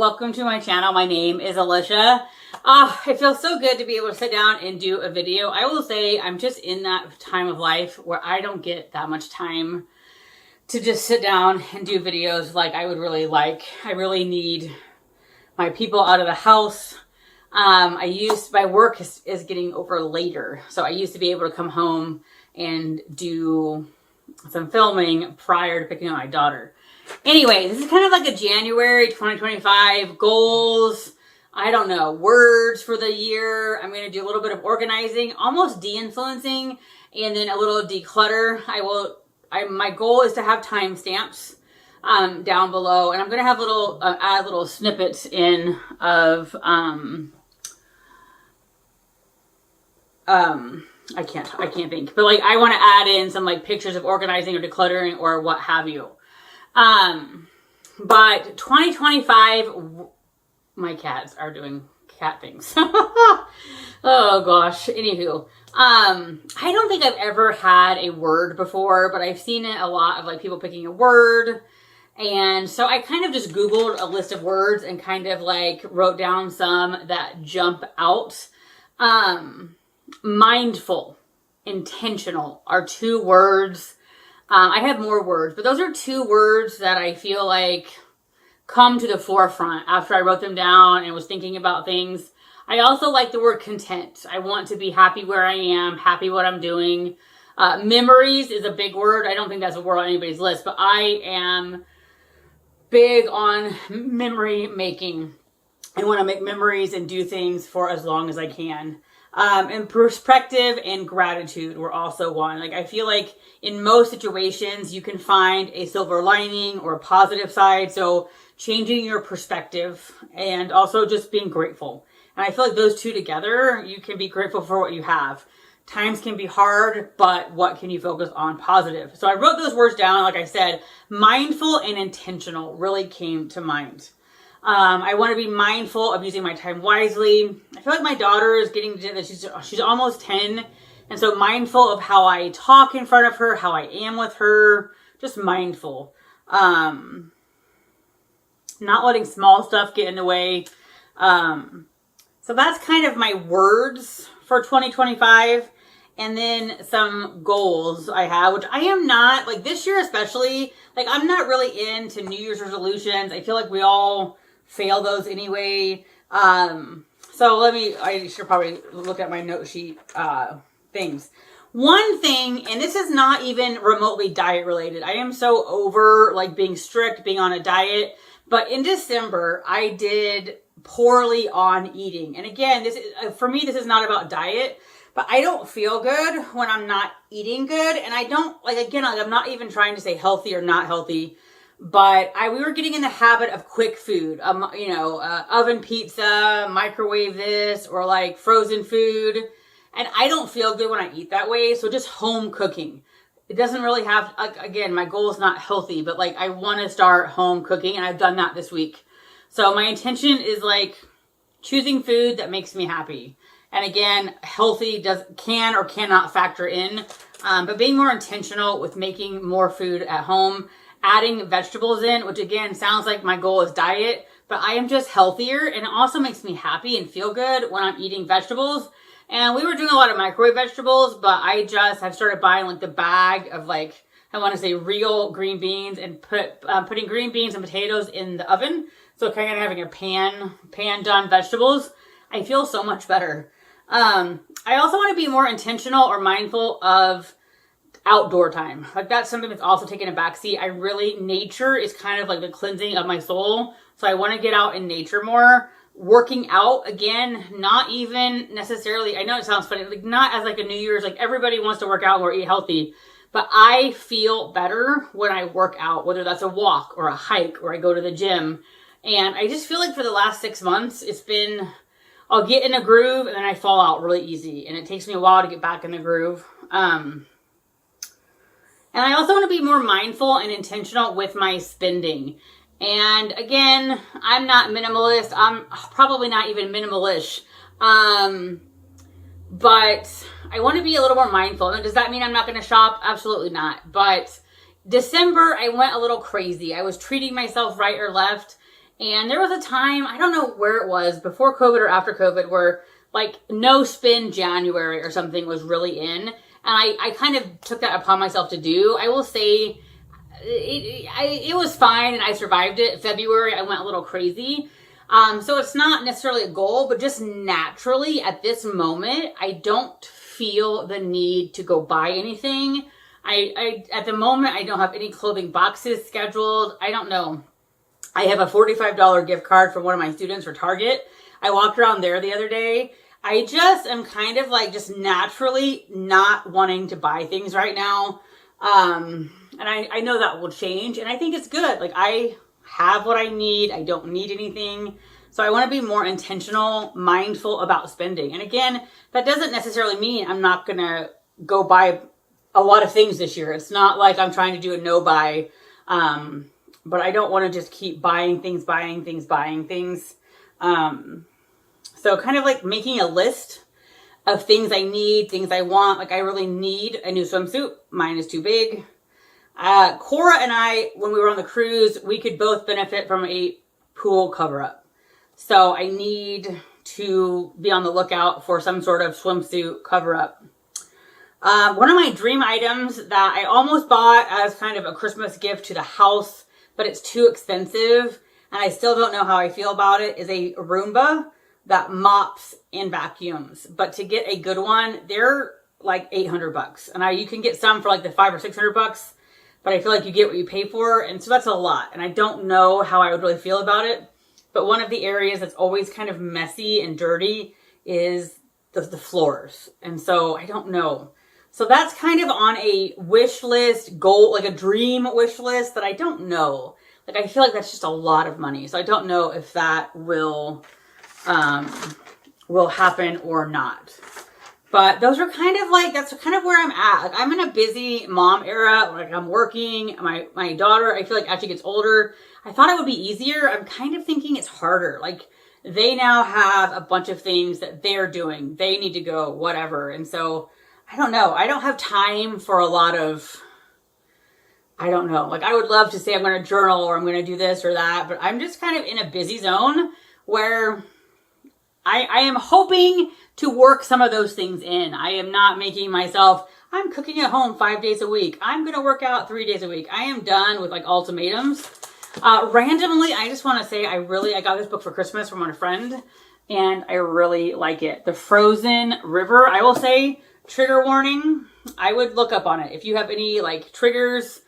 welcome to my channel. My name is Alicia. It feels so good to be able to sit down and do a video. I will say I'm just in that time of life where I don't get that much time to just sit down and do videos like I would really like. I really need my people out of the house. My work is getting over later. So I used to be able to come home and do some filming prior to picking up my daughter. Anyway, this is kind of like a January 2025 goals. I don't know, words for the year. I'm going to do a little bit of organizing, almost de-influencing, and then a little declutter. My goal is to have timestamps down below, and I'm going to have add little snippets in of I can't think, but like I want to add in some like pictures of organizing or decluttering or what have you. But 2025, my cats are doing cat things. Oh gosh. Anywho, I don't think I've ever had a word before, but I've seen it a lot of like people picking a word. And so I kind of just Googled a list of words and kind of like wrote down some that jump out. Mindful, intentional are two words. I have more words, but those are two words that I feel like come to the forefront after I wrote them down and was thinking about things. I also like the word content. I want to be happy where I am, happy what I'm doing. Memories is a big word. I don't think that's a word on anybody's list, but I am big on memory making. I want to make memories and do things for as long as I can. And perspective and gratitude were also one. Like, I feel like in most situations, you can find a silver lining or a positive side. So changing your perspective and also just being grateful. And I feel like those two together, you can be grateful for what you have. Times can be hard, but what can you focus on positive? So I wrote those words down. Like I said, mindful and intentional really came to mind. I want to be mindful of using my time wisely. I feel like my daughter is getting to that. She's almost 10. And so mindful of how I talk in front of her, how I am with her, just mindful. Not letting small stuff get in the way. So that's kind of my words for 2025. And then some goals I have, which I am not, like this year especially, like I'm not really into New Year's resolutions. I feel like we all fail those anyway. So I should probably look at my note sheet things. One thing, and this is not even remotely diet related. I am so over like being strict, being on a diet. But in December, I did poorly on eating. And again, for me, this is not about diet, but I don't feel good when I'm not eating good. And I don't, I'm not even trying to say healthy or not healthy. But we were getting in the habit of quick food, oven pizza, microwave this, or like frozen food. And I don't feel good when I eat that way. So just home cooking. It doesn't really have, again, my goal is not healthy, but like I want to start home cooking, and I've done that this week. So my intention is like choosing food that makes me happy. And again, healthy can or cannot factor in, but being more intentional with making more food at home. Adding vegetables in, which again, sounds like my goal is diet, but I am just healthier, and it also makes me happy and feel good when I'm eating vegetables. And we were doing a lot of microwave vegetables, but I just have started buying like the bag of like, I want to say real green beans, and putting green beans and potatoes in the oven. So kind of having a pan done vegetables. I feel so much better. I also want to be more intentional or mindful of outdoor time. Like that's something that's also taken a backseat. Nature is kind of like the cleansing of my soul. So I want to get out in nature more. Working out, again, not even necessarily, I know it sounds funny, like not as like a New Year's, like everybody wants to work out or eat healthy, but I feel better when I work out, whether that's a walk or a hike or I go to the gym. And I just feel like for the last 6 months, I'll get in a groove and then I fall out really easy. And it takes me a while to get back in the groove. And I also want to be more mindful and intentional with my spending. And again, I'm not minimalist. I'm probably not even minimalish. But I want to be a little more mindful. Now, does that mean I'm not going to shop? Absolutely not. But December, I went a little crazy. I was treating myself right or left. And there was a time, I don't know where it was, before COVID or after COVID, where like no spin January or something was really in. And I kind of took that upon myself to do. I will say it was fine and I survived it. February, I went a little crazy. So it's not necessarily a goal, but just naturally at this moment, I don't feel the need to go buy anything. I at the moment, I don't have any clothing boxes scheduled. I don't know. I have a $45 gift card from one of my students for Target. I walked around there the other day. I just am kind of like just naturally not wanting to buy things right now. And I know that will change, and I think it's good. Like I have what I need. I don't need anything. So I want to be more intentional, mindful about spending. And again, that doesn't necessarily mean I'm not going to go buy a lot of things this year. It's not like I'm trying to do a no buy. But I don't want to just keep buying things. So kind of like making a list of things I need, things I want. Like I really need a new swimsuit. Mine is too big. Cora and I, when we were on the cruise, we could both benefit from a pool cover up. So I need to be on the lookout for some sort of swimsuit cover up. One of my dream items that I almost bought as kind of a Christmas gift to the house, but it's too expensive and I still don't know how I feel about it, is a Roomba that mops and vacuums. But to get a good one, they're like $800. And you can get some for like the $500 or $600, but I feel like you get what you pay for. And so that's a lot. And I don't know how I would really feel about it. But one of the areas that's always kind of messy and dirty is the floors. And so I don't know. So that's kind of on a wish list goal, like a dream wish list that I don't know. Like I feel like that's just a lot of money. So I don't know if that will happen or not. But those are kind of like, that's kind of where I'm at. Like I'm in a busy mom era. Like I'm working. My daughter, I feel like as she gets older, I thought it would be easier. I'm kind of thinking it's harder. Like they now have a bunch of things that they're doing. They need to go, whatever. And so I don't know. I don't have time for a lot of, I don't know. Like I would love to say I'm going to journal or I'm going to do this or that, but I'm just kind of in a busy zone where I am hoping to work some of those things in. I am not making myself, I'm cooking at home 5 days a week. I'm going to work out 3 days a week. I am done with like ultimatums. Randomly, I just want to say I got this book for Christmas from a friend and I really like it. The Frozen River, I will say, trigger warning, I would look up on it. If you have any like triggers,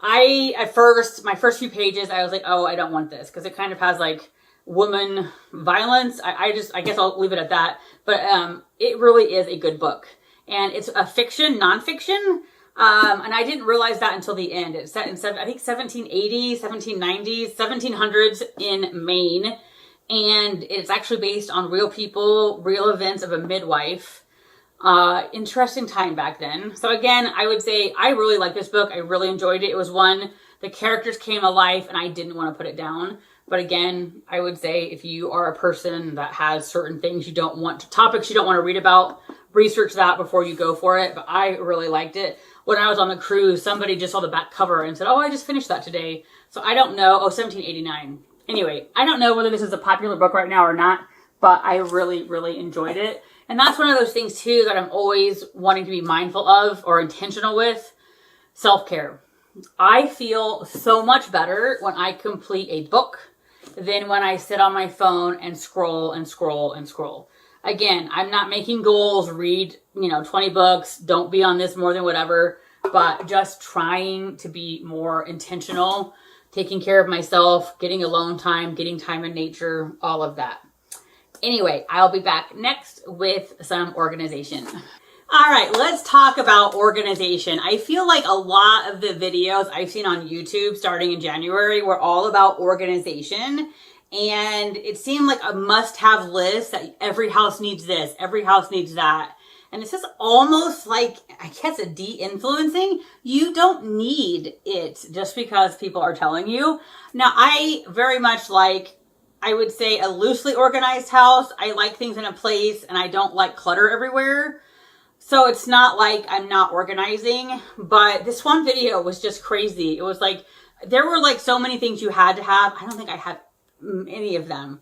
my first few pages, I was like, oh, I don't want this. Cause it kind of has like woman violence. I guess I'll leave it at that. But, it really is a good book and it's a fiction, nonfiction. And I didn't realize that until the end. It's set in, I think 1780s, 1790s, 1700s in Maine. And it's actually based on real people, real events of a midwife. Interesting time back then. So again, I would say I really like this book. I really enjoyed it. It was one, the characters came alive and I didn't want to put it down. But again, I would say if you are a person that has certain things topics you don't want to read about, research that before you go for it. But I really liked it. When I was on the cruise, somebody just saw the back cover and said, oh, I just finished that today. So I don't know. 1789. Anyway, I don't know whether this is a popular book right now or not, but I really, really enjoyed it. And that's one of those things too that I'm always wanting to be mindful of or intentional with. Self-care. I feel so much better when I complete a book than when I sit on my phone and scroll and scroll and scroll. Again, I'm not making goals, read, 20 books, don't be on this more than whatever, but just trying to be more intentional, taking care of myself, getting alone time, getting time in nature, all of that. Anyway, I'll be back next with some organization. All right, let's talk about organization. I feel like a lot of the videos I've seen on YouTube starting in January were all about organization. And it seemed like a must-have list that every house needs this, every house needs that. And it's just almost like, I guess, a de-influencing. You don't need it just because people are telling you. Now, I very much like, I would say, a loosely organized house. I like things in a place and I don't like clutter everywhere. So it's not like I'm not organizing, but this one video was just crazy. It was like, there were like so many things you had to have. I don't think I had any of them.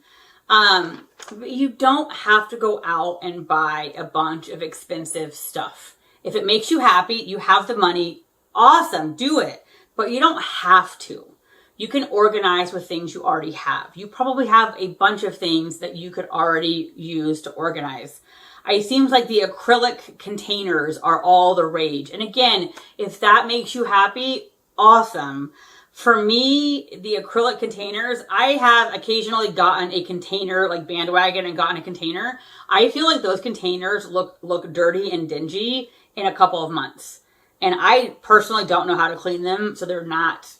You don't have to go out and buy a bunch of expensive stuff. If it makes you happy, you have the money, awesome, do it. But you don't have to. You can organize with things you already have. You probably have a bunch of things that you could already use to organize. It seems like the acrylic containers are all the rage. And again, if that makes you happy, awesome. For me, the acrylic containers, I have occasionally gotten a container, like bandwagon and gotten a container. I feel like those containers look dirty and dingy in a couple of months. And I personally don't know how to clean them, so they're not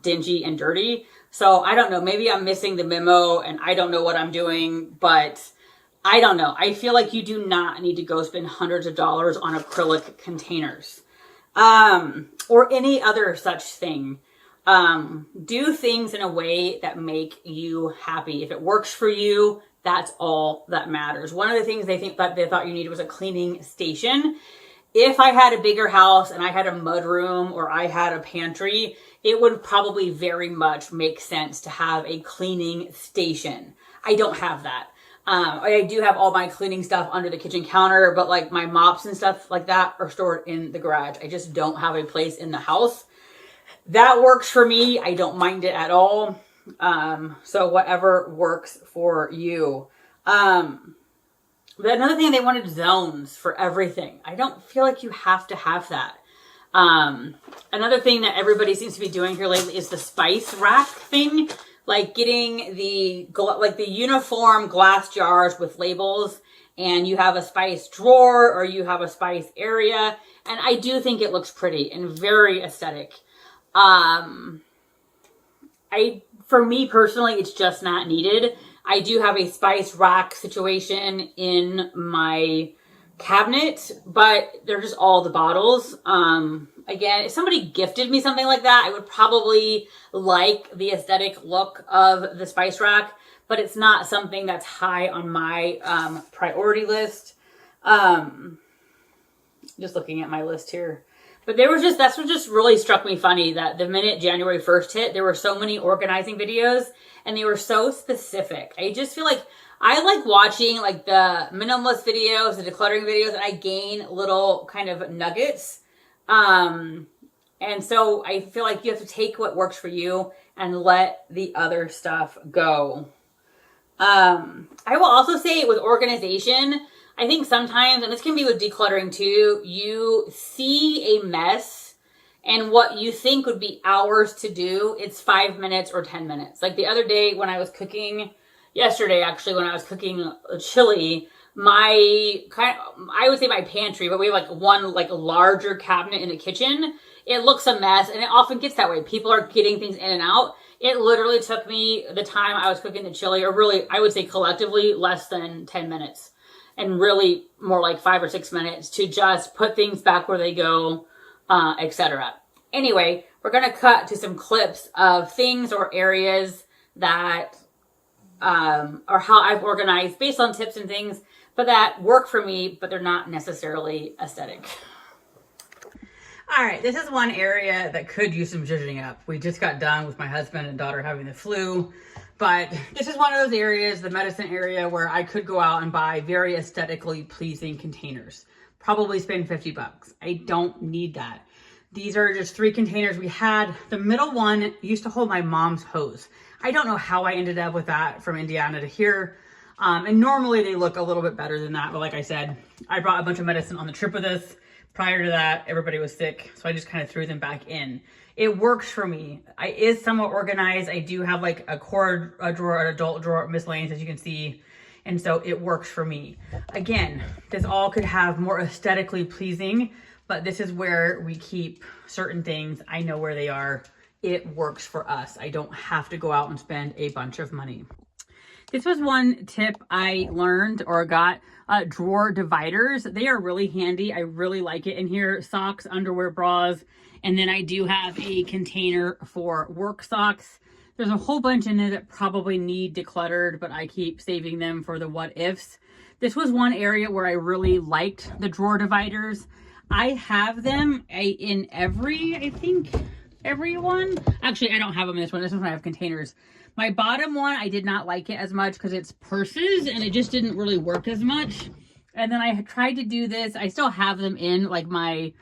dingy and dirty. So I don't know, maybe I'm missing the memo and I don't know what I'm doing, but I don't know. I feel like you do not need to go spend hundreds of dollars on acrylic containers, or any other such thing. Do things in a way that make you happy. If it works for you, that's all that matters. One of the things they thought you needed was a cleaning station. If I had a bigger house and I had a mudroom or I had a pantry, it would probably very much make sense to have a cleaning station. I don't have that. I do have all my cleaning stuff under the kitchen counter, but like my mops and stuff like that are stored in the garage. I just don't have a place in the house. That works for me. I don't mind it at all. So whatever works for you. But another thing, they wanted zones for everything. I don't feel like you have to have that. Another thing that everybody seems to be doing here lately is the spice rack thing. Like getting the uniform glass jars with labels, and you have a spice drawer or you have a spice area. And I do think it looks pretty and very aesthetic. For me personally, it's just not needed. I do have a spice rack situation in my cabinet, but they're just all the bottles. Again, if somebody gifted me something like that, I would probably like the aesthetic look of the spice rack, but it's not something that's high on my priority list. Just looking at my list here. But that's what just really struck me funny, that the minute January 1st hit, there were so many organizing videos and they were so specific. I just feel like I like watching like the minimalist videos, the decluttering videos, and I gain little kind of nuggets. And so I feel like you have to take what works for you and let the other stuff go. I will also say with organization, I think sometimes, and this can be with decluttering too, you see a mess and what you think would be hours to do, it's 5 minutes or 10 minutes. Like the other day when I was cooking, yesterday actually, when I was cooking a chili, I would say my pantry, but we have like one like larger cabinet in the kitchen. It looks a mess and it often gets that way. People are getting things in and out. It literally took me the time I was cooking the chili, or really, I would say collectively less than 10 minutes. And really more like 5 or 6 minutes to just put things back where they go, etc. Anyway, we're going to cut to some clips of things or areas that are how I've organized based on tips and things, but that work for me, but they're not necessarily aesthetic. All right, this is one area that could use some zhuzhing up. We just got done with my husband and daughter having the flu. But this is one of those areas, the medicine area, where I could go out and buy very aesthetically pleasing containers. Probably spend $50. I don't need that. These are just 3 containers we had. The middle one used to hold my mom's hose. I don't know how I ended up with that from Indiana to here. And normally they look a little bit better than that. But like I said, I brought a bunch of medicine on the trip with us. Prior to that, everybody was sick. So I just kind of threw them back in. It works for me. I is somewhat organized. I do have like a core drawer, an adult drawer, miscellaneous, as you can see. And so it works for me. Again, this all could have more aesthetically pleasing, but this is where we keep certain things. I know where they are. It works for us. I don't have to go out and spend a bunch of money. This was one tip I learned or got, drawer dividers. They are really handy. I really like it in here. Socks, underwear, bras. And then I do have a container for work socks. There's a whole bunch in there that probably need decluttered, but I keep saving them for the what ifs. This was one area where I really liked the drawer dividers. I have them in every, I think, everyone. Actually, I don't have them in this one. This one I have containers. My bottom one, I did not like it as much because it's purses and it just didn't really work as much. And then I tried to do this. I still have them in like my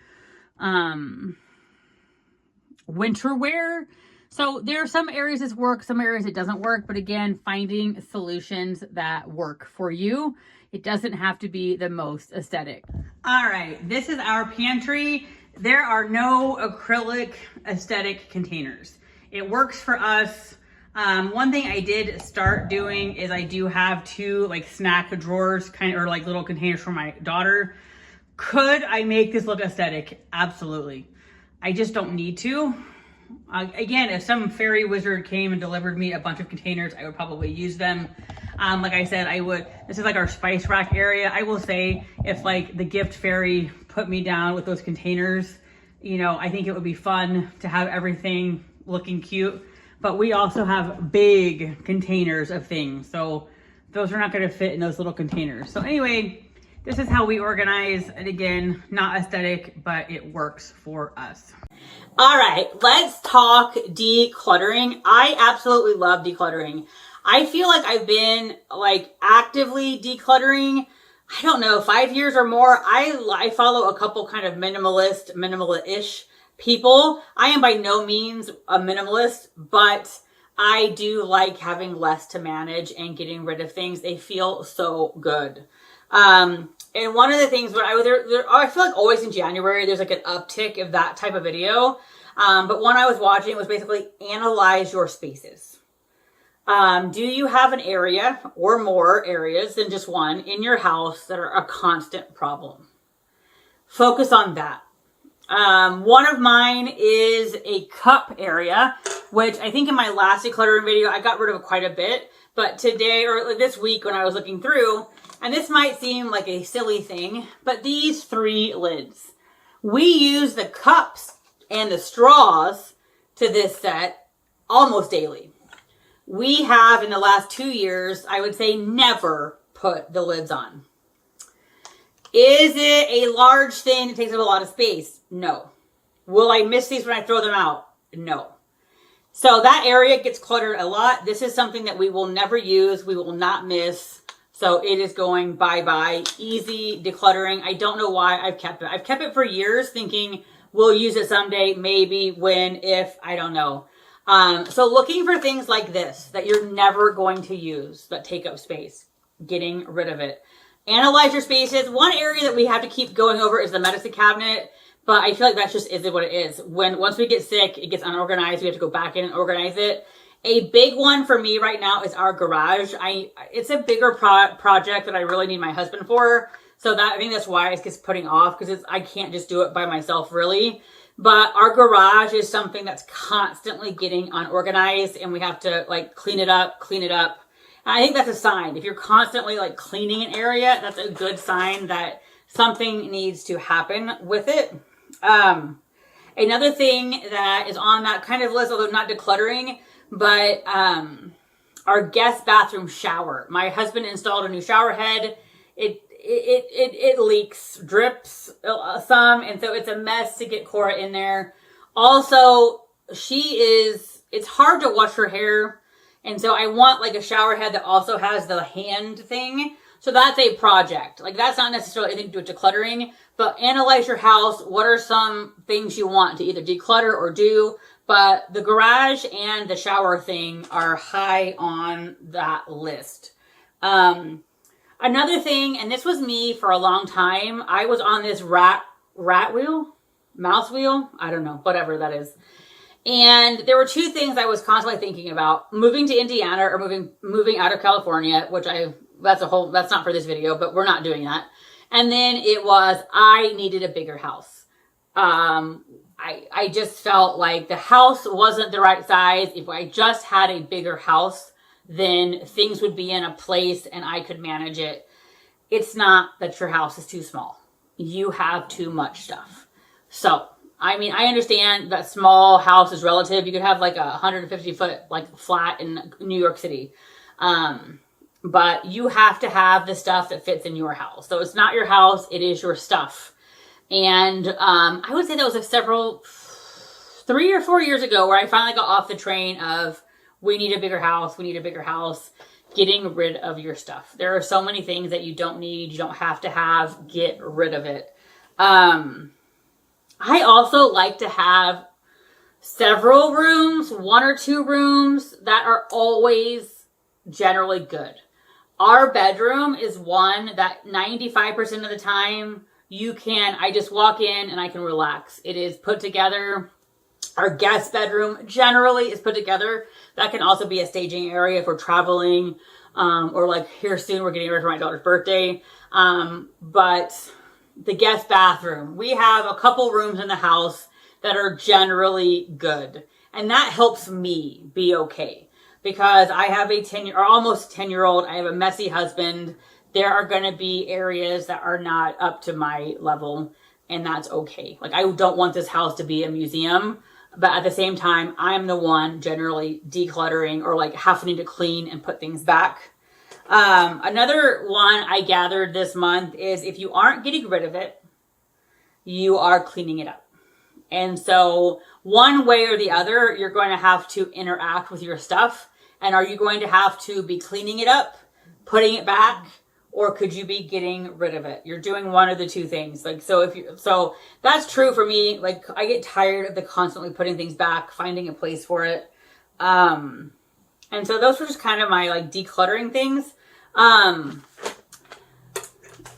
winter wear. So there are some areas this works, some areas it doesn't work. But again, finding solutions that work for you. It doesn't have to be the most aesthetic. All right, this is our pantry. There are no acrylic aesthetic containers. It works for us. One thing I did start doing is I do have 2 like snack drawers, kind of, or like little containers for my daughter. Could I make this look aesthetic? Absolutely. I just don't need to. Again, if some fairy wizard came and delivered me a bunch of containers, I would probably use them. Like I said, I would. This is like our spice rack area. I will say, if like the gift fairy put me down with those containers, you know, I think it would be fun to have everything looking cute. But we also have big containers of things, so those are not going to fit in those little containers. So anyway, this is how we organize. And again, not aesthetic, but it works for us. All right, let's talk decluttering. I absolutely love decluttering. I feel like I've been like actively decluttering, I don't know, 5 years or more. I follow a couple kind of minimalist-ish people. I am by no means a minimalist, but I do like having less to manage and getting rid of things. They feel so good. And one of the things, but I feel like always in January, there's like an uptick of that type of video. But one I was watching was basically analyze your spaces. Do you have an area or more areas than just one in your house that are a constant problem? Focus on that. One of mine is a cup area, which I think in my last decluttering video, I got rid of quite a bit. But today, or this week when I was looking through, and this might seem like a silly thing, but these 3 lids. We use the cups and the straws to this set almost daily. We have, in the last 2 years, I would say never put the lids on. Is it a large thing that takes up a lot of space? No. Will I miss these when I throw them out? No. So that area gets cluttered a lot. This is something that we will never use. We will not miss. So it is going bye-bye. Easy decluttering. I don't know why I've kept it. I've kept it for years thinking we'll use it someday, maybe, when, if, I don't know. So looking for things like this that you're never going to use that take up space. Getting rid of it. Analyze your spaces. One area that we have to keep going over is the medicine cabinet. But I feel like that just isn't what it is. Once we get sick, it gets unorganized. We have to go back in and organize it. A big one for me right now is our garage. It's a bigger project that I really need my husband for. So I think that's why it gets putting off, because I can't just do it by myself, really. But our garage is something that's constantly getting unorganized, and we have to like clean it up. And I think that's a sign. If you're constantly like cleaning an area, that's a good sign that something needs to happen with it. Another thing that is on that kind of list, although not decluttering, but our guest bathroom shower. My husband installed a new shower head. It leaks, drips some, and so it's a mess to get Cora in there. Also, it's hard to wash her hair, and so I want like a shower head that also has the hand thing. So that's a project. Like, that's not necessarily anything to do with decluttering, but analyze your house. What are some things you want to either declutter or do? But the garage and the shower thing are high on that list. Another thing, and this was me for a long time, I was on this mouse wheel, I don't know, whatever that is. And there were 2 things I was constantly thinking about: moving to Indiana or moving out of California, which that's not for this video, but we're not doing that. And then it was, I needed a bigger house. I just felt like the house wasn't the right size. If I just had a bigger house, then things would be in a place and I could manage it. It's not that your house is too small. You have too much stuff. So, I mean, I understand that small house is relative. You could have like a 150-foot like flat in New York City. But you have to have the stuff that fits in your house. So it's not your house, it is your stuff. And I would say that was 3 or 4 years ago where I finally got off the train of we need a bigger house, we need a bigger house, getting rid of your stuff. There are so many things that you don't need, you don't have to have, get rid of it. I also like to have several rooms, 1 or 2 rooms that are always generally good. Our bedroom is one that 95% of the time I just walk in and I can relax. It is put together. Our guest bedroom generally is put together. That can also be a staging area if we're traveling, or like here soon we're getting ready for my daughter's birthday. But the guest bathroom, we have a couple rooms in the house that are generally good. And that helps me be okay because I have a 10 or almost 10-year-old. I have a messy husband. There are going to be areas that are not up to my level, and that's okay. Like, I don't want this house to be a museum, but at the same time, I'm the one generally decluttering or like having to clean and put things back. Another one I gathered this month is if you aren't getting rid of it, you are cleaning it up. And so one way or the other, you're going to have to interact with your stuff. And are you going to have to be cleaning it up, putting it back, or could you be getting rid of it? You're doing one of the two things. Like, so that's true for me. Like, I get tired of the constantly putting things back, finding a place for it. And so those were just kind of my like decluttering things.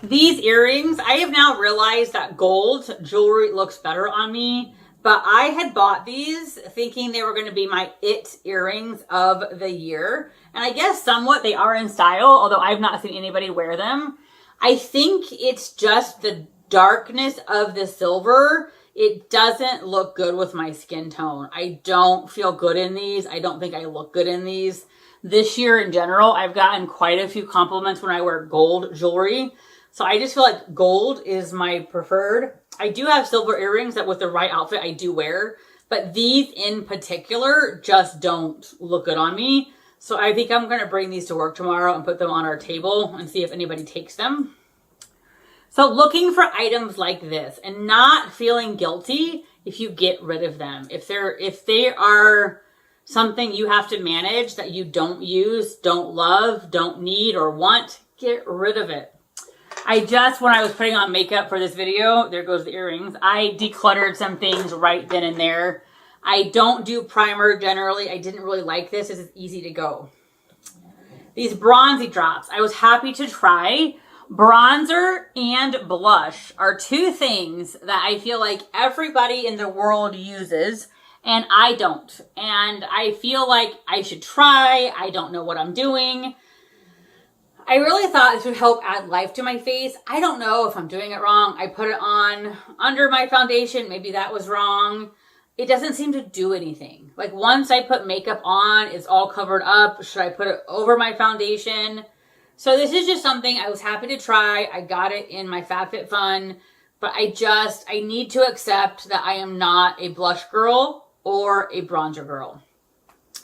These earrings, I have now realized that gold jewelry looks better on me, but I had bought these thinking they were going to be my it earrings of the year. And I guess somewhat they are in style, although I've not seen anybody wear them. I think it's just the darkness of the silver. It doesn't look good with my skin tone. I don't feel good in these. I don't think I look good in these. This year in general, I've gotten quite a few compliments when I wear gold jewelry. So I just feel like gold is my preferred. I do have silver earrings that with the right outfit I do wear, but these in particular just don't look good on me. So I think I'm going to bring these to work tomorrow and put them on our table and see if anybody takes them. So looking for items like this and not feeling guilty if you get rid of them. If they are something you have to manage that you don't use, don't love, don't need or want, get rid of it. When I was putting on makeup for this video, there goes the earrings, I decluttered some things right then and there. I don't do primer generally. I didn't really like this. This is easy to go. These bronzy drops, I was happy to try. Bronzer and blush are two things that I feel like everybody in the world uses, and I don't. And I feel like I should try. I don't know what I'm doing. I really thought this would help add life to my face. I don't know if I'm doing it wrong. I put it on under my foundation. Maybe that was wrong. It doesn't seem to do anything. Like once I put makeup on, it's all covered up. Should I put it over my foundation? So this is just something I was happy to try. I got it in my FabFitFun, but I need to accept that I am not a blush girl or a bronzer girl.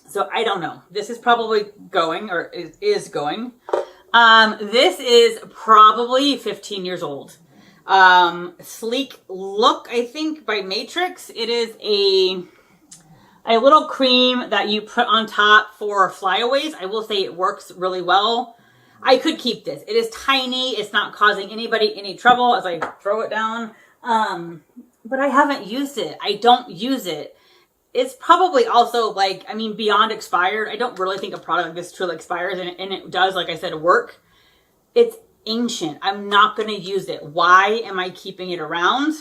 So I don't know. This is probably going, or is going. This is probably 15 years old. Sleek Look, I think, by Matrix. It is a little cream that you put on top for flyaways. I will say it works really well. I could keep this. It is tiny. It's not causing anybody any trouble as I throw it down. But I haven't used it. I don't use it. It's probably also like, beyond expired. I don't really think a product like this truly expires, and it does, like I said, work. It's ancient. I'm not going to use it. Why am I keeping it around?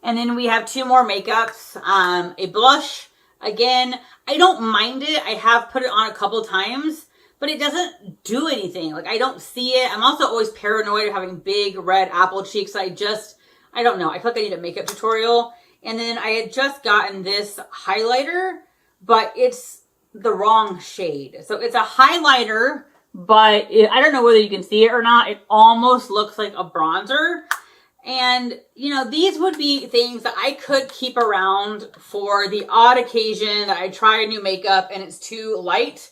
And then we have two more makeups. A blush. Again, I don't mind it. I have put it on a couple times, but it doesn't do anything. Like, I don't see it. I'm also always paranoid of having big red apple cheeks. I don't know. I feel like I need a makeup tutorial. And then I had just gotten this highlighter, but it's the wrong shade. So it's a highlighter, but I don't know whether you can see it or not. It almost looks like a bronzer. And, these would be things that I could keep around for the odd occasion that I try a new makeup and it's too light.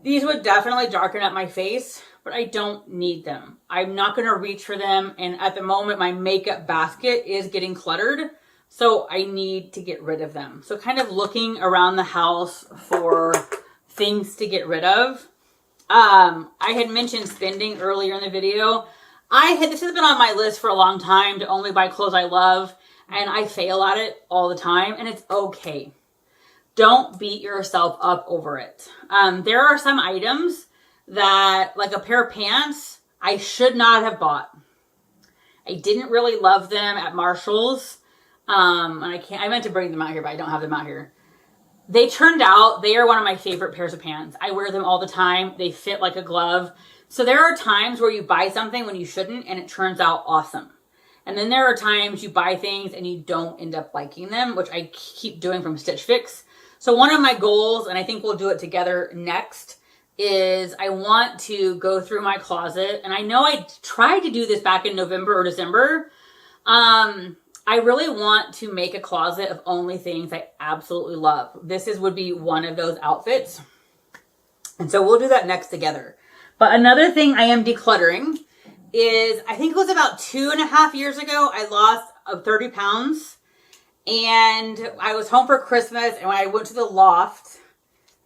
These would definitely darken up my face, but I don't need them. I'm not going to reach for them. And at the moment, my makeup basket is getting cluttered. So I need to get rid of them. So kind of looking around the house for things to get rid of. I had mentioned spending earlier in the video. This has been on my list for a long time to only buy clothes I love, and I fail at it all the time, and it's okay. Don't beat yourself up over it. There are some items that, like a pair of pants, I should not have bought. I didn't really love them at Marshall's. And I meant to bring them out here, but I don't have them out here. They turned out, they are one of my favorite pairs of pants. I wear them all the time. They fit like a glove. So there are times where you buy something when you shouldn't and it turns out awesome. And then there are times you buy things and you don't end up liking them, which I keep doing from Stitch Fix. So one of my goals, and I think we'll do it together next, is I want to go through my closet. And I know I tried to do this back in November or December. I really want to make a closet of only things I absolutely love. Would be one of those outfits. And so we'll do that next together. But another thing I am decluttering is, I think it was about 2.5 years ago, I lost 30 pounds. And I was home for Christmas, and when I went to the loft,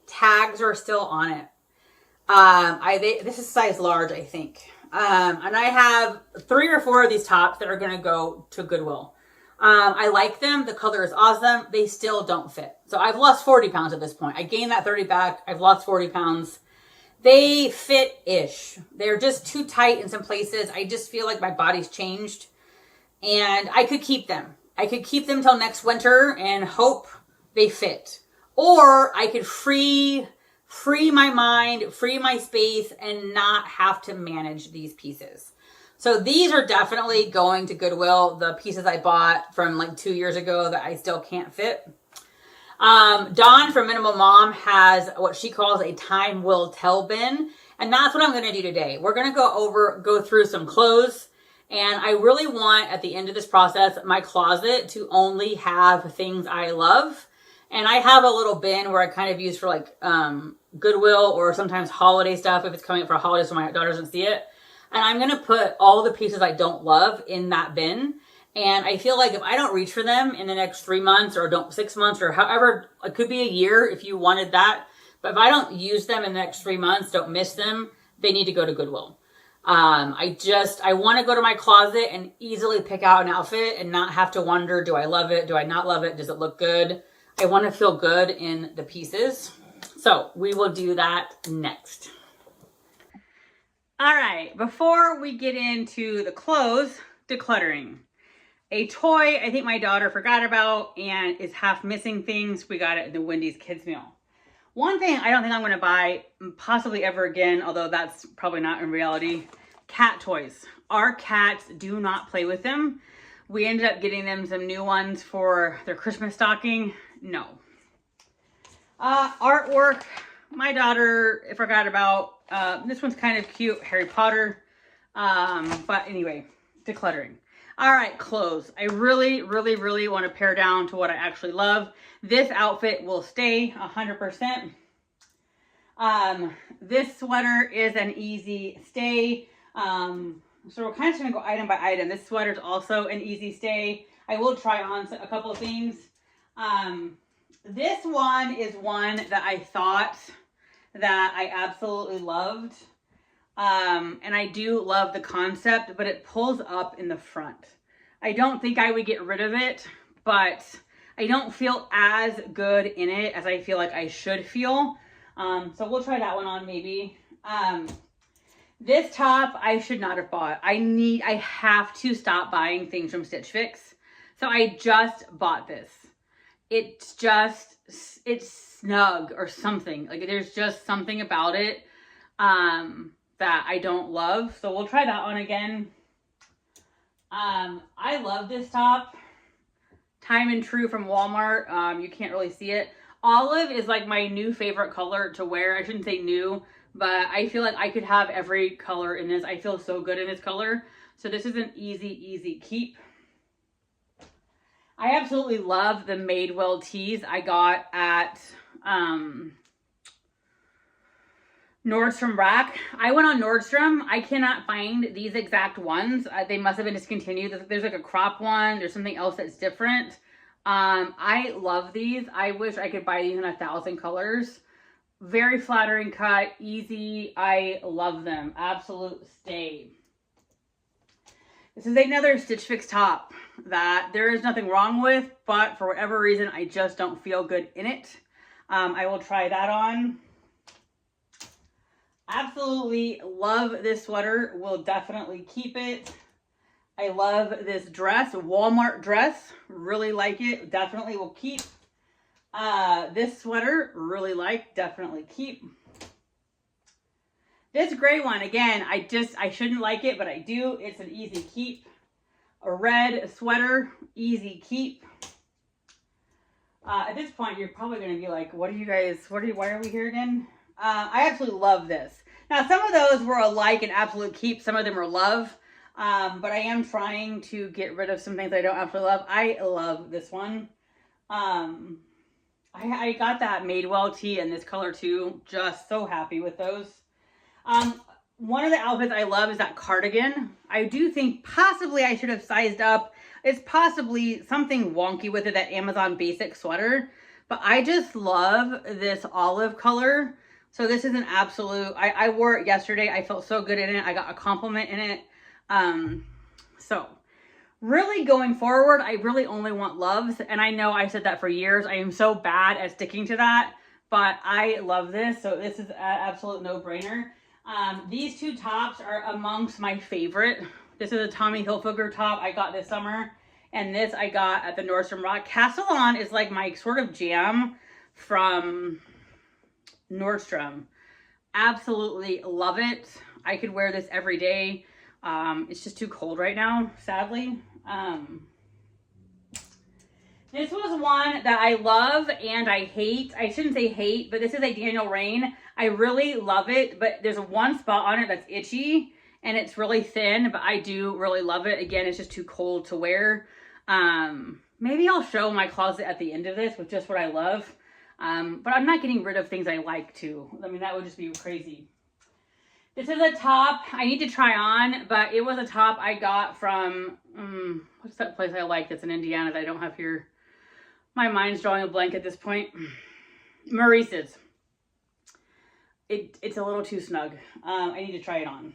tags are still on it. This is size large, I think. And I have 3 or 4 of these tops that are going to go to Goodwill. I like them. The color is awesome. They still don't fit. So I've lost 40 pounds at this point. I gained that 30 back. I've lost 40 pounds. They fit-ish. They're just too tight in some places. I just feel like my body's changed. And I could keep them. I could keep them till next winter and hope they fit. Or I could free my mind, free my space, and not have to manage these pieces. So these are definitely going to Goodwill. The pieces I bought from like 2 years ago that I still can't fit. Dawn from Minimal Mom has what she calls a time will tell bin. And that's what I'm going to do today. We're going to go through some clothes. And I really want, at the end of this process, my closet to only have things I love. And I have a little bin where I kind of use for like Goodwill or sometimes holiday stuff if it's coming up for a holiday so my daughter doesn't see it. And I'm going to put all the pieces I don't love in that bin. And I feel like if I don't reach for them in the next 3 months or 6 months or however, it could be a year if you wanted that. But if I don't use them in the next 3 months, don't miss them, they need to go to Goodwill. I want to go to my closet and easily pick out an outfit and not have to wonder, do I love it? Do I not love it? Does it look good? I want to feel good in the pieces. So we will do that next. All right, before we get into the clothes, decluttering. A toy I think my daughter forgot about and is half missing things. We got it in the Wendy's kids meal. One thing I don't think I'm going to buy possibly ever again, although that's probably not in reality, cat toys. Our cats do not play with them. We ended up getting them some new ones for their Christmas stocking. No. Artwork, my daughter forgot about. This one's kind of cute, Harry Potter. But anyway, decluttering. All right, clothes. I really, really, really want to pare down to what I actually love. This outfit will stay 100%. This sweater is an easy stay. So we're kind of just going to go item by item. This sweater is also an easy stay. I will try on a couple of things. This one is one that I thought that I absolutely loved. And I do love the concept, but it pulls up in the front. I don't think I would get rid of it, but I don't feel as good in it as I feel like I should feel. So we'll try that one on maybe. This top I should not have bought. I have to stop buying things from Stitch Fix. So I just bought this. It's snug or something. Like there's just something about it that I don't love. So we'll try that one again. I love this top. Time and True from Walmart. You can't really see it. Olive is like my new favorite color to wear. I shouldn't say new, but I feel like I could have every color in this. I feel so good in this color. So this is an easy keep. I absolutely love the Madewell tees I got at Nordstrom Rack. I went on Nordstrom. I cannot find these exact ones. They must have been discontinued. There's like a crop one. There's something else that's different. I love these. I wish I could buy these in 1,000 colors. Very flattering cut, easy. I love them. Absolute stay. This is another Stitch Fix top that there is nothing wrong with, but for whatever reason, I just don't feel good in it. I will try that on. Absolutely love this sweater. Will definitely keep it. I love this dress, Walmart dress. Really like it. Definitely will keep. This sweater, really like, definitely keep. This gray one, again, I shouldn't like it, but I do. It's an easy keep. A red sweater, easy keep. At this point, you're probably going to be like, why are we here again? I absolutely love this. Now, some of those were a like and absolute keep. Some of them are love. But I am trying to get rid of some things I don't absolutely love. I love this one. I got that Madewell tee in this color too. Just so happy with those. One of the outfits I love is that cardigan. I do think possibly I should have sized up. It's possibly something wonky with it, that Amazon basic sweater. But I just love this olive color. So this is an absolute, I wore it yesterday. I felt so good in it. I got a compliment in it. So really going forward, I really only want loves. And I know I said that for years. I am so bad at sticking to that, but I love this. So this is an absolute no-brainer. These two tops are amongst my favorite. This is a Tommy Hilfiger top I got this summer. And this I got at the Nordstrom Rack. Castellan is like my sort of jam from Nordstrom. Absolutely love it. I could wear this every day. It's just too cold right now, sadly. This was one that I love and I hate. I shouldn't say hate, but this is a Daniel Rain. I really love it, but there's one spot on it that's itchy and it's really thin, but I do really love it. Again, it's just too cold to wear. Maybe I'll show my closet at the end of this with just what I love. But I'm not getting rid of things I like to. I mean, that would just be crazy. This is a top I need to try on, but it was a top I got from, what's that place I like that's in Indiana that I don't have here? My mind's drawing a blank at this point. Maurice's. It's a little too snug. I need to try it on.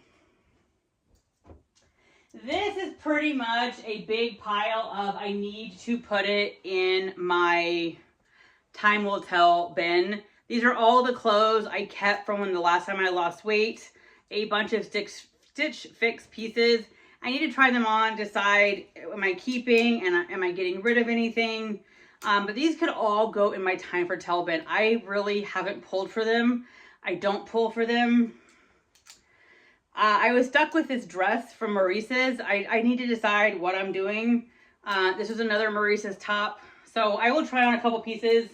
This is pretty much a big pile of I need to put it in my time will tell bin. These are all the clothes I kept from when the last time I lost weight. A bunch of Stitch Fix pieces. I need to try them on, decide, am I keeping and am I getting rid of anything? But these could all go in my time for tell bin. I really haven't pulled for them. I don't pull for them. I was stuck with this dress from Maurice's. I need to decide what I'm doing. This is another Maurice's top. So I will try on a couple pieces.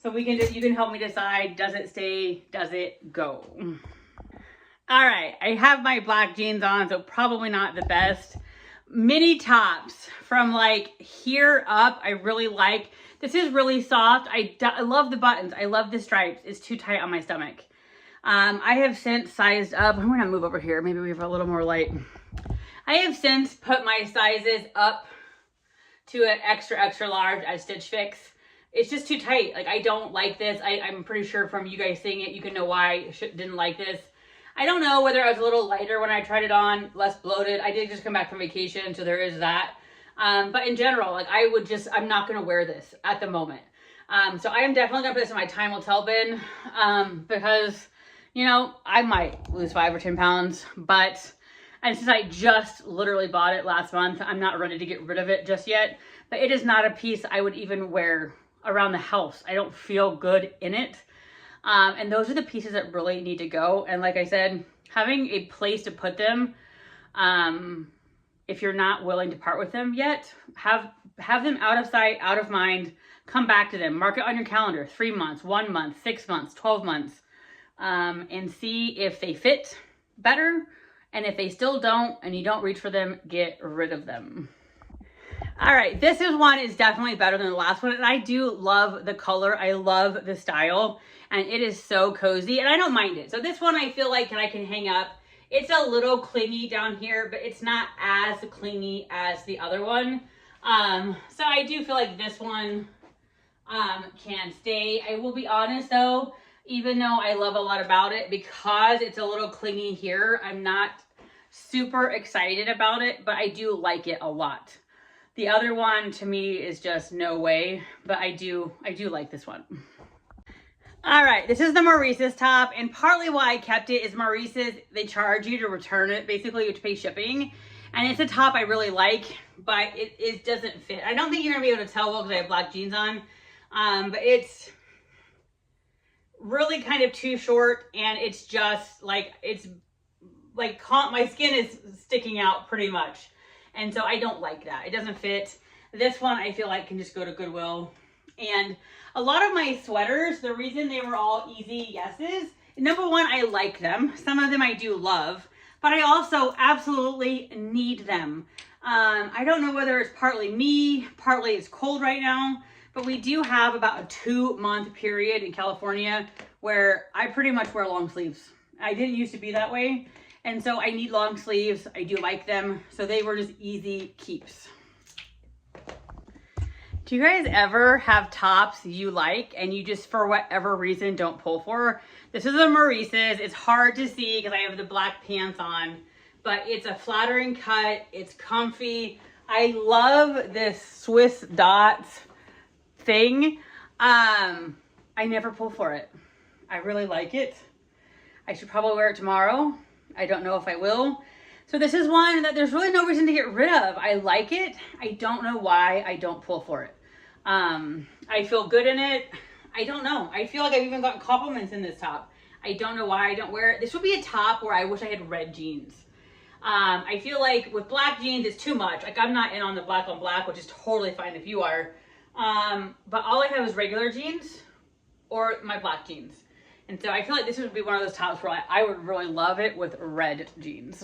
So you can help me decide, does it stay, does it go? All right, I have my black jeans on, so probably not the best. Mini tops from like here up, I really like. This is really soft. I love the buttons. I love the stripes. It's too tight on my stomach. I have since sized up. I'm gonna move over here. Maybe we have a little more light. I have since put my sizes up to an extra, extra large at Stitch Fix. It's just too tight. Like, I don't like this. I'm pretty sure from you guys seeing it, you can know why I didn't like this. I don't know whether I was a little lighter when I tried it on, less bloated. I did just come back from vacation, so there is that. But in general, like I'm not going to wear this at the moment. So I am definitely going to put this in my time will tell bin because, you know, I might lose 5 or 10 pounds, but and since I just literally bought it last month, I'm not ready to get rid of it just yet. But it is not a piece I would even wear around the house. I don't feel good in it. And those are the pieces that really need to go. And like I said, having a place to put them, if you're not willing to part with them yet, have them out of sight, out of mind, come back to them, mark it on your calendar, 3 months, 1 month, 6 months, 12 months, and see if they fit better. And if they still don't, and you don't reach for them, get rid of them. All right, this one is definitely better than the last one. And I do love the color. I love the style. And it is so cozy. And I don't mind it. So this one I feel like I can hang up. It's a little clingy down here, but it's not as clingy as the other one. So I do feel like this one can stay. I will be honest though, even though I love a lot about it, because it's a little clingy here, I'm not super excited about it, but I do like it a lot. The other one to me is just no way, but I do like this one. All right, this is the Maurice's top, and partly why I kept it is Maurice's, they charge you to return it. Basically, you have to pay shipping, and it's a top I really like, but it doesn't fit. I don't think you're gonna be able to tell well because I have black jeans on, but it's really kind of too short, and it's just like, my skin is sticking out pretty much, and so I don't like that. It doesn't fit. This one I feel like can just go to Goodwill. And a lot of my sweaters, the reason they were all easy yeses, number one, I like them. Some of them I do love, but I also absolutely need them. I don't know whether it's partly me, partly it's cold right now, but we do have about a 2-month period in California where I pretty much wear long sleeves. I didn't used to be that way, and so I need long sleeves. I do like them, so they were just easy keeps. Do you guys ever have tops you like and you just, for whatever reason, don't pull for? This is a Maurice's. It's hard to see because I have the black pants on, but it's a flattering cut. It's comfy. I love this Swiss dots thing. I never pull for it. I really like it. I should probably wear it tomorrow. I don't know if I will. So this is one that there's really no reason to get rid of. I like it. I don't know why I don't pull for it. I feel good in it. I don't know. I feel like I've even gotten compliments in this top. I don't know why I don't wear it. This would be a top where I wish I had red jeans. I feel like with black jeans, it's too much. Like, I'm not in on the black on black, which is totally fine if you are. But all I have is regular jeans or my black jeans. And so I feel like this would be one of those tops where I would really love it with red jeans.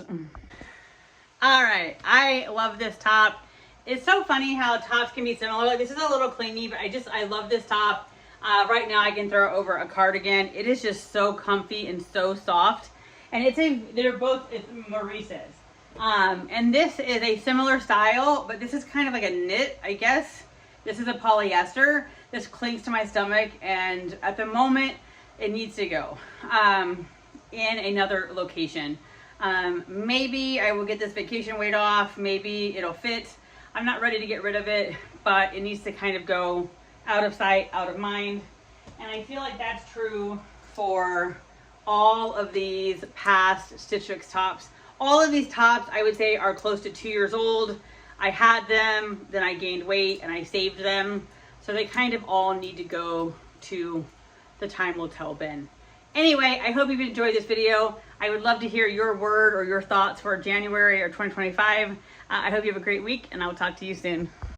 All right, I love this top. It's so funny how tops can be similar. Like, this is a little clingy, but I love this top. Right now I can throw it over a cardigan. It is just so comfy and so soft. And they're both Maurice's. And this is a similar style, but this is kind of like a knit, I guess. This is a polyester. This clings to my stomach, and at the moment, it needs to go in another location. Maybe I will get this vacation weight off. Maybe it'll fit. I'm not ready to get rid of it, but it needs to kind of go out of sight, out of mind. And I feel like that's true for all of these past Stitch Fix tops. All of these tops, I would say, are close to 2 years old. I had them, then I gained weight and I saved them. So they kind of all need to go to the time will tell bin. Anyway, I hope you've enjoyed this video. I would love to hear your word or your thoughts for January or 2025. I hope you have a great week, and I will talk to you soon.